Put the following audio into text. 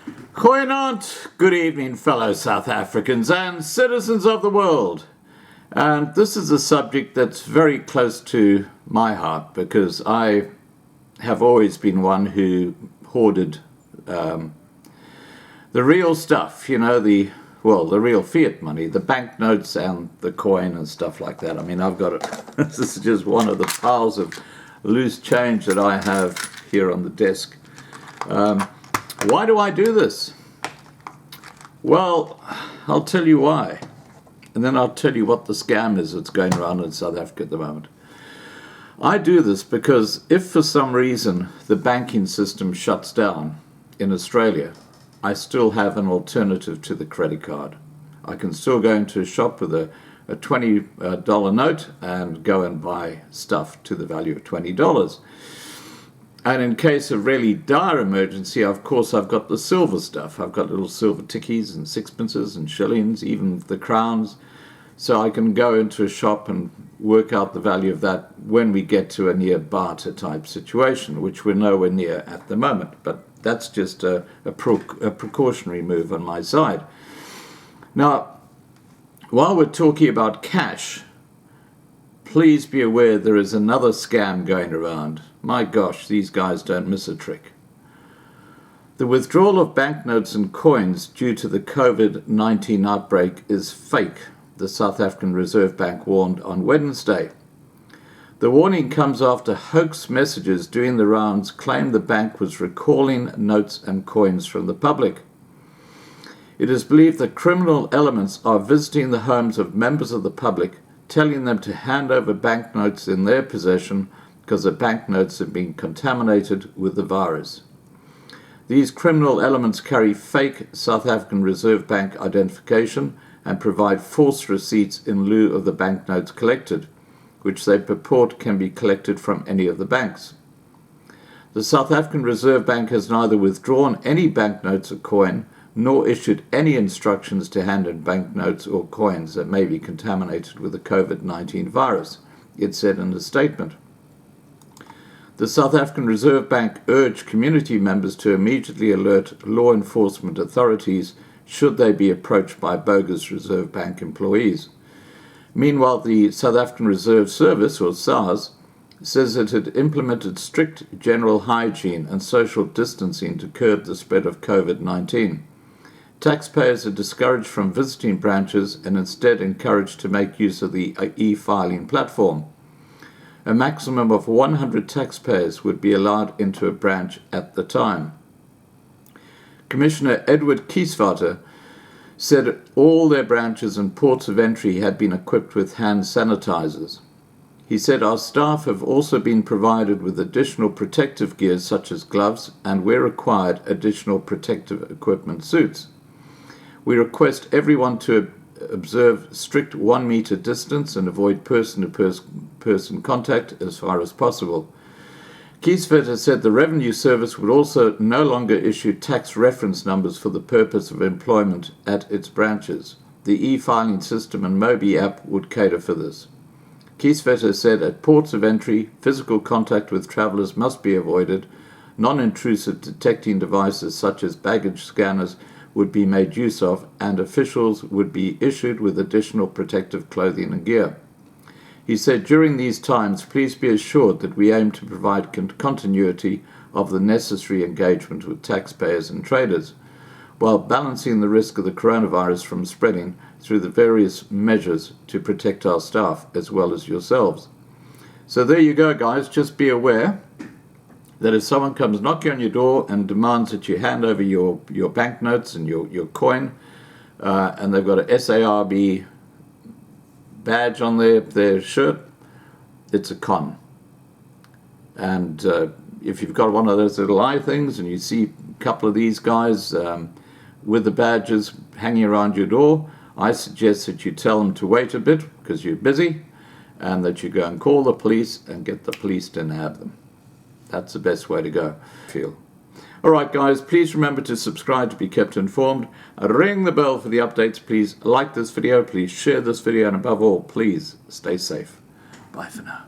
Goeienaand, good evening fellow South Africans and citizens of the world. And this is a subject that's very close to my heart because I have always been one who hoarded the real stuff, you know, the real fiat money, the banknotes and the coin and stuff like that. I mean, I've got it. This is just one of the piles of loose change that I have here on the desk. Why do I do this? Well, I'll tell you why. And then I'll tell you what the scam is that's going around in South Africa at the moment. I do this because if for some reason the banking system shuts down in Australia, I still have an alternative to the credit card. I can still go into a shop with a $20 note and go and buy stuff to the value of $20. And in case of really dire emergency, of course, I've got the silver stuff. I've got little silver tickies and sixpences and shillings, even the crowns. So I can go into a shop and work out the value of that when we get to a near barter type situation, which we're nowhere near at the moment. But that's just a precautionary move on my side. Now, while we're talking about cash, please be aware there is another scam going around. My gosh, these guys don't miss a trick. The withdrawal of banknotes and coins due to the COVID-19 outbreak is fake, the South African Reserve Bank warned on Wednesday. The warning comes after hoax messages doing the rounds claimed the bank was recalling notes and coins from the public. It is believed that criminal elements are visiting the homes of members of the public, telling them to hand over banknotes in their possession because the banknotes have been contaminated with the virus. These criminal elements carry fake South African Reserve Bank identification and provide false receipts in lieu of the banknotes collected, which they purport can be collected from any of the banks. The South African Reserve Bank has neither withdrawn any banknotes or coin nor issued any instructions to hand in banknotes or coins that may be contaminated with the COVID-19 virus, it said in a statement. The South African Reserve Bank urged community members to immediately alert law enforcement authorities should they be approached by bogus Reserve Bank employees. Meanwhile, the South African Reserve Service, or SARS, says it had implemented strict general hygiene and social distancing to curb the spread of COVID-19. Taxpayers are discouraged from visiting branches and instead encouraged to make use of the e-filing platform. A maximum of 100 taxpayers would be allowed into a branch at the time. Commissioner Edward Kiesvater said all their branches and ports of entry had been equipped with hand sanitizers. He said our staff have also been provided with additional protective gear such as gloves and, where required, additional protective equipment suits. We request everyone to observe strict 1 meter distance and avoid person-to-person contact as far as possible. Kiesvater said the Revenue Service would also no longer issue tax reference numbers for the purpose of employment at its branches. The e-filing system and Mobi app would cater for this. Kiesvater said at ports of entry, physical contact with travellers must be avoided. Non-intrusive detecting devices such as baggage scanners would be made use of, and officials would be issued with additional protective clothing and gear. He said, during these times, please be assured that we aim to provide continuity of the necessary engagement with taxpayers and traders, while balancing the risk of the coronavirus from spreading through the various measures to protect our staff as well as yourselves. So there you go, guys. Just be aware that if someone comes knocking on your door and demands that you hand over your banknotes and your coin, and they've got a SARB badge on their shirt, it's a con. And if you've got one of those little eye things and you see a couple of these guys with the badges hanging around your door, I suggest that you tell them to wait a bit because you're busy, and that you go and call the police and get the police to nab them. That's the best way to go, I feel. Alright guys, please remember to subscribe to be kept informed. Ring the bell for the updates. Please like this video, please share this video, and above all, please stay safe. Bye for now.